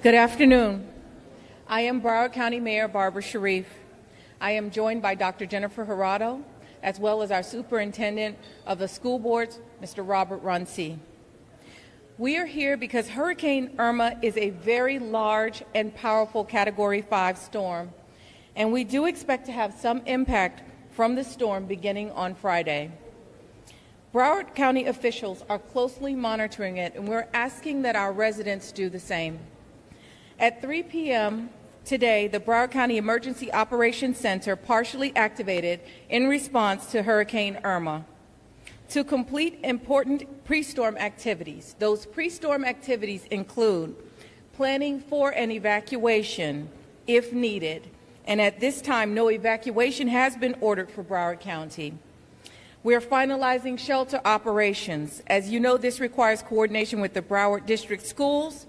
Good afternoon. I am Broward County Mayor Barbara Sharif. I am joined by Dr. Jennifer Jurado, as well as our Superintendent of the School Boards, Mr. Robert Runcie. We are here because Hurricane Irma is a very large and powerful Category 5 storm, and we do expect to have some impact from the storm beginning on Friday. Broward County officials are closely monitoring it, and we're asking that our residents do the same. At 3 p.m. today, the Broward County Emergency Operations Center partially activated in response to Hurricane Irma to complete important pre-storm activities. Those pre-storm activities include planning for an evacuation if needed, and at this time, no evacuation has been ordered for Broward County. We are finalizing shelter operations. As you know, this requires coordination with the Broward District Schools,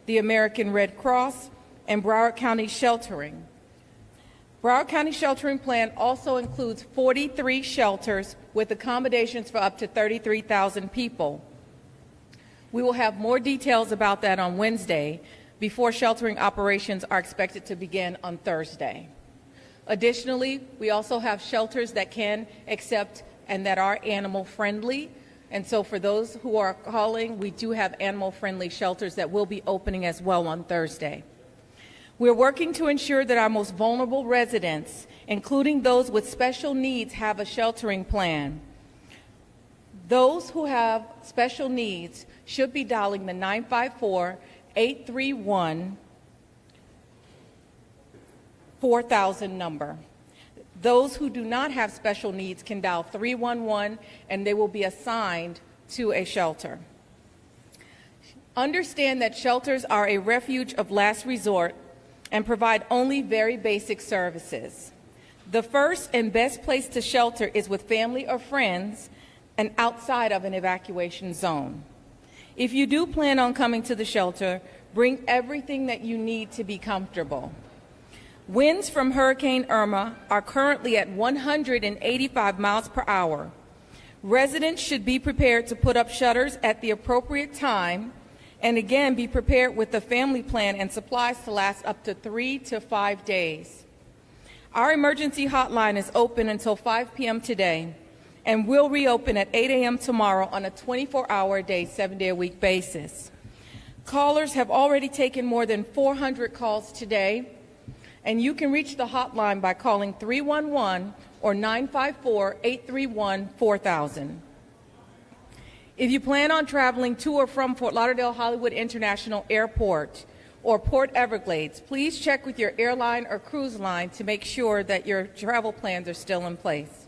the American Red Cross, and Broward County Sheltering. Broward County Sheltering Plan also includes 43 shelters with accommodations for up to 33,000 people. We will have more details about that on Wednesday before sheltering operations are expected to begin on Thursday. Additionally, we also have shelters that can accept and that are animal friendly. And so for those who are calling, we do have animal friendly shelters that will be opening as well on Thursday. We're working to ensure that our most vulnerable residents, including those with special needs, have a sheltering plan. Those who have special needs should be dialing the 954-831-4000 number. Those who do not have special needs can dial 311 and they will be assigned to a shelter. Understand that shelters are a refuge of last resort and provide only very basic services. The first and best place to shelter is with family or friends and outside of an evacuation zone. If you do plan on coming to the shelter, bring everything that you need to be comfortable. Winds from Hurricane Irma are currently at 185 miles per hour. Residents should be prepared to put up shutters at the appropriate time, and again, be prepared with a family plan and supplies to last up to 3 to 5 days. Our emergency hotline is open until 5 p.m. today and will reopen at 8 a.m. tomorrow on a 24-hour-a-day, 7-day-a-week basis. Callers have already taken more than 400 calls today, and you can reach the hotline by calling 311 or 954-831-4000. If you plan on traveling to or from Fort Lauderdale Hollywood International Airport or Port Everglades, please check with your airline or cruise line to make sure that your travel plans are still in place.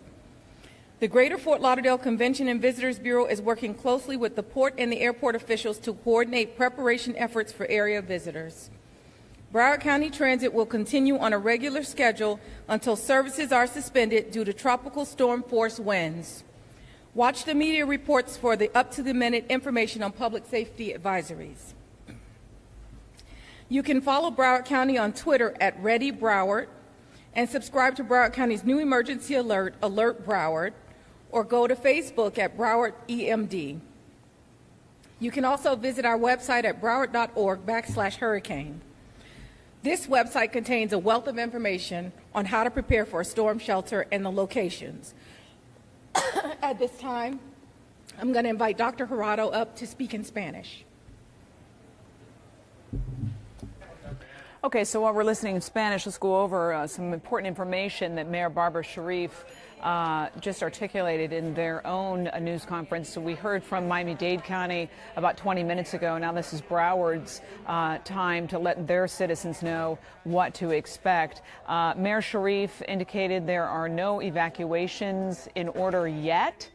The Greater Fort Lauderdale Convention and Visitors Bureau is working closely with the port and the airport officials to coordinate preparation efforts for area visitors. Broward County Transit will continue on a regular schedule until services are suspended due to tropical storm force winds. Watch the media reports for the up-to-the-minute information on public safety advisories. You can follow Broward County on Twitter at Ready Broward and subscribe to Broward County's new emergency alert, Alert Broward, or go to Facebook at Broward EMD. You can also visit our website at broward.org/hurricane. This website contains a wealth of information on how to prepare for a storm shelter and the locations. At this time, I'm going to invite Dr. Jurado up to speak in Spanish. Okay, so while we're listening in Spanish, let's go over some important information that Mayor Barbara Sharif just articulated in their own news conference. So we heard from Miami-Dade County about 20 minutes ago. Now this is Broward's time to let their citizens know what to expect. Mayor Sharif indicated there are no evacuations in order yet.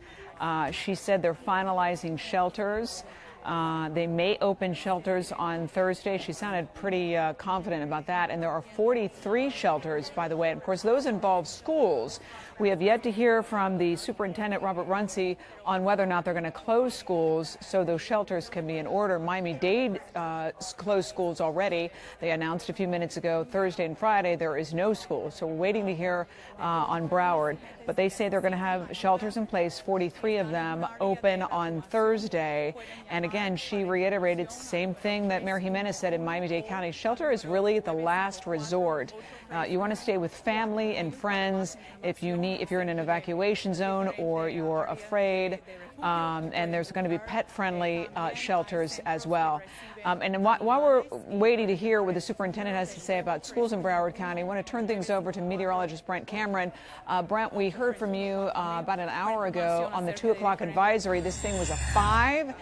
She said they're finalizing shelters. They may open shelters on Thursday. She sounded pretty confident about that. And there are 43 shelters, by the way. And of course, those involve schools. We have yet to hear from the superintendent, Robert Runcie, on whether or not they're going to close schools so those shelters can be in order. Miami-Dade closed schools already. They announced a few minutes ago, Thursday and Friday, there is no school. So we're waiting to hear on Broward. But they say they're going to have shelters in place, 43 of them open on Thursday. And again, again, she reiterated the same thing that Mayor Jimenez said in Miami-Dade County. Shelter is really the last resort. You want to stay with family and friends if you're in an evacuation zone or you're afraid. And there's going to be pet-friendly shelters as well. And while we're waiting to hear what the superintendent has to say about schools in Broward County, I want to turn things over to meteorologist Brent Cameron. Brent, we heard from you about an hour ago on the 2 o'clock advisory. This thing was a 5.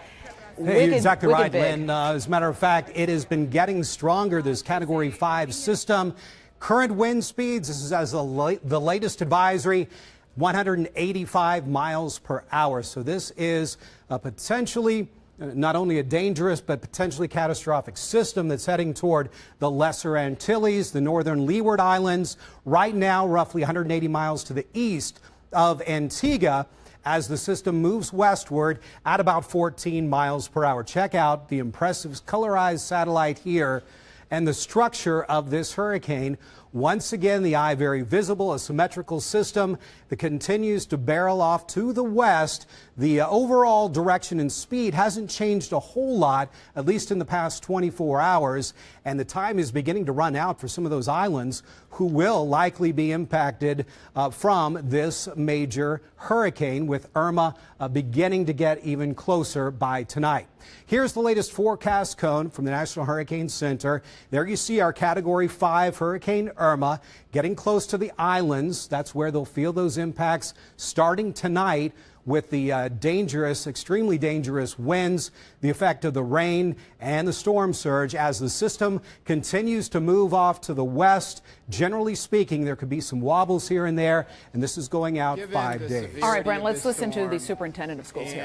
Hey, you're exactly right, Lynn. As a matter of fact, it has been getting stronger, this Category 5 system. Current wind speeds, this is as the latest advisory, 185 miles per hour. So this is a potentially not only a dangerous but potentially catastrophic system that's heading toward the Lesser Antilles, the northern Leeward Islands, right now roughly 180 miles to the east of Antigua, as the system moves westward at about 14 miles per hour. Check out the impressive colorized satellite here and the structure of this hurricane. Once again, the eye very visible, a symmetrical system that continues to barrel off to the west. The overall direction and speed hasn't changed a whole lot, at least in the past 24 hours. And the time is beginning to run out for some of those islands who will likely be impacted from this major hurricane, with Irma beginning to get even closer by tonight. Here's the latest forecast cone from the National Hurricane Center. There you see our Category 5 Hurricane Irma getting close to the islands. That's where they'll feel those impacts starting tonight, with the dangerous, extremely dangerous winds, the effect of the rain and the storm surge as the system continues to move off to the west. Generally speaking, there could be some wobbles here and there, and this is going out 5 days. All right, Brent, let's listen to the superintendent of schools here.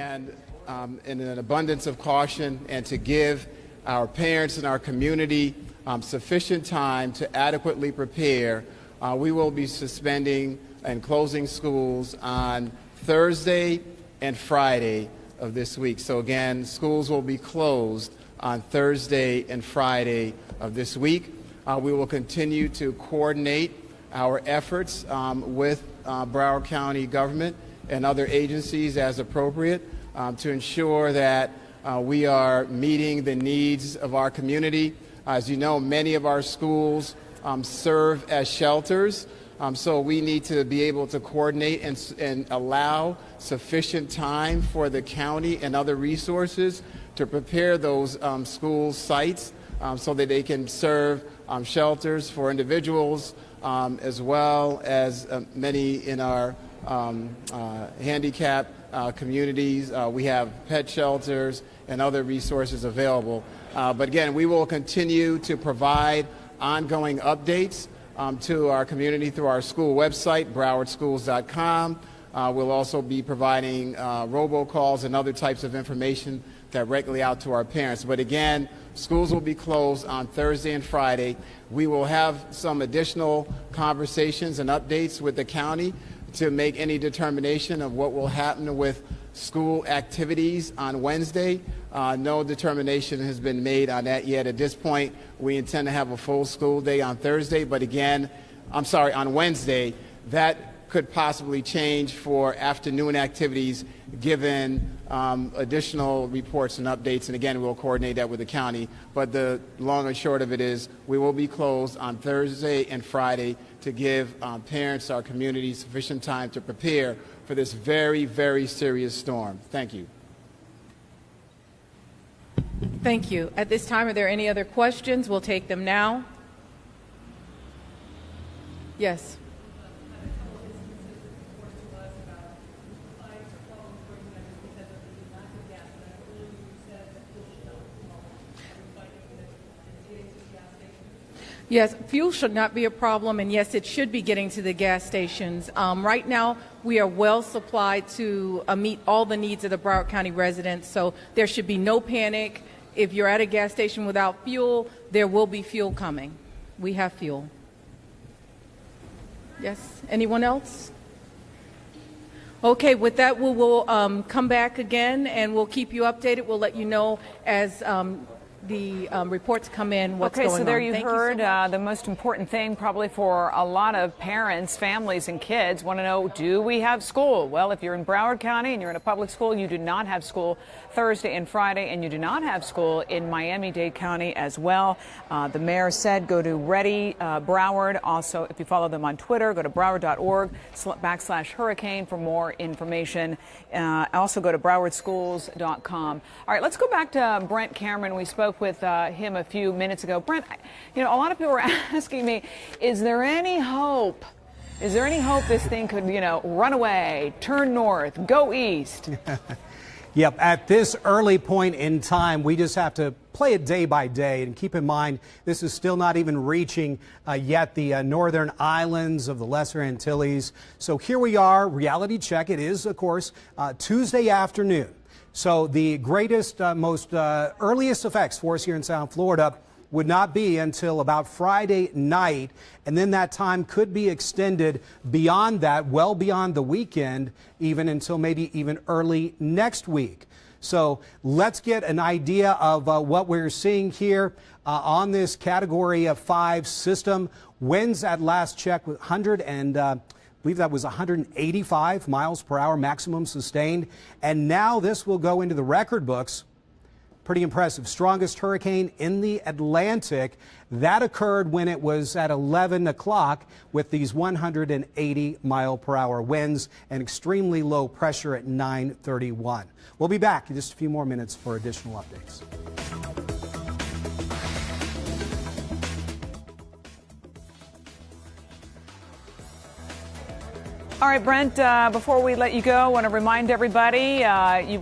And in an abundance of caution, and to give our parents and our community sufficient time to adequately prepare, we will be suspending and closing schools on Thursday and Friday of this week. So again, schools will be closed on Thursday and Friday of this week. We will continue to coordinate our efforts with Broward County government and other agencies as appropriate to ensure that we are meeting the needs of our community. As you know, many of our schools serve as shelters. So we need to be able to coordinate and allow sufficient time for the county and other resources to prepare those school sites so that they can serve shelters for individuals, as well as many in our handicap communities. We have pet shelters and other resources available. But again, we will continue to provide ongoing updates to our community through our school website, browardschools.com. We'll also be providing robocalls and other types of information directly out to our parents. But again, schools will be closed on Thursday and Friday. We will have some additional conversations and updates with the county to make any determination of what will happen with school activities on Wednesday. No determination has been made on that yet. At this point, we intend to have a full school day on Thursday, but again, on Wednesday. That could possibly change for afternoon activities given additional reports and updates. And again, we'll coordinate that with the county. But the long and short of it is we will be closed on Thursday and Friday to give parents, our community, sufficient time to prepare for this very, very serious storm. Thank you. Thank you. At this time, are there any other questions? We'll take them now. Yes. Yes, fuel should not be a problem, and yes, it should be getting to the gas stations. Right now, we are well supplied to meet all the needs of the Broward County residents, so there should be no panic. If you're at a gas station without fuel, there will be fuel coming. We have fuel. Yes, anyone else? Okay, with that, we'll come back again, and we'll keep you updated. We'll let you know as the reports come in, what's going on. Okay, so there you Thank heard you so much. the most important thing probably for a lot of parents, families, and kids want to know, do we have school? Well, if you're in Broward County and you're in a public school, you do not have school Thursday and Friday, and you do not have school in Miami-Dade County as well. The mayor said go to Ready Broward. Also, if you follow them on Twitter, go to broward.org/hurricane for more information. Also go to browardschools.com. All right, let's go back to Brent Cameron. We spoke with him a few minutes ago. Brent, you know, a lot of people were asking me, is there any hope? Is there any hope this thing could, you know, run away, turn north, go east? Yep, at this early point in time, we just have to play it day by day. And keep in mind, this is still not even reaching yet the northern islands of the Lesser Antilles. So here we are, reality check. It is, of course, Tuesday afternoon. So the greatest, most earliest effects for us here in South Florida would not be until about Friday night, and then that time could be extended beyond that, well beyond the weekend, even until maybe even early next week. So let's get an idea of what we're seeing here on this Category 5 system. Winds at last check with 100 and I believe that was 185 miles per hour maximum sustained, and now this will go into the record books. Pretty impressive. Strongest hurricane in the Atlantic. That occurred when it was at 11 o'clock with these 180 mile per hour winds and extremely low pressure at 9:31. We'll be back in just a few more minutes for additional updates. All right, Brent, before we let you go, I want to remind everybody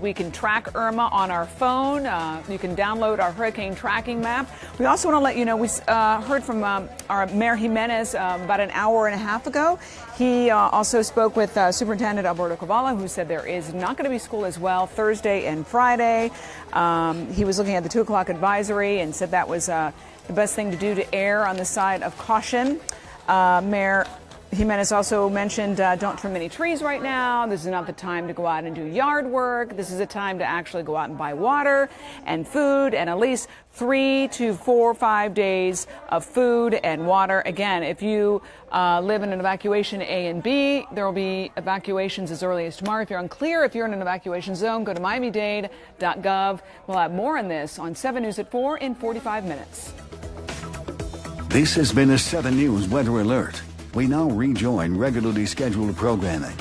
we can track Irma on our phone. You can download our hurricane tracking map. We also want to let you know we heard from our Mayor Jimenez about an hour and a half ago. He also spoke with Superintendent Alberto Cavallo, who said there is not going to be school as well Thursday and Friday. He was looking at the 2 o'clock advisory and said that was the best thing to do to err on the side of caution. Mayor Jimenez also mentioned don't trim any trees right now. This is not the time to go out and do yard work. This is a time to actually go out and buy water and food and at least 3 to 4 or 5 days of food and water. Again, if you live in an evacuation A and B, there will be evacuations as early as tomorrow. If you're unclear if you're in an evacuation zone, go to miamidade.gov. We'll have more on this on 7 News at 4 in 45 minutes. This has been a 7 News Weather Alert. We now rejoin regularly scheduled programming.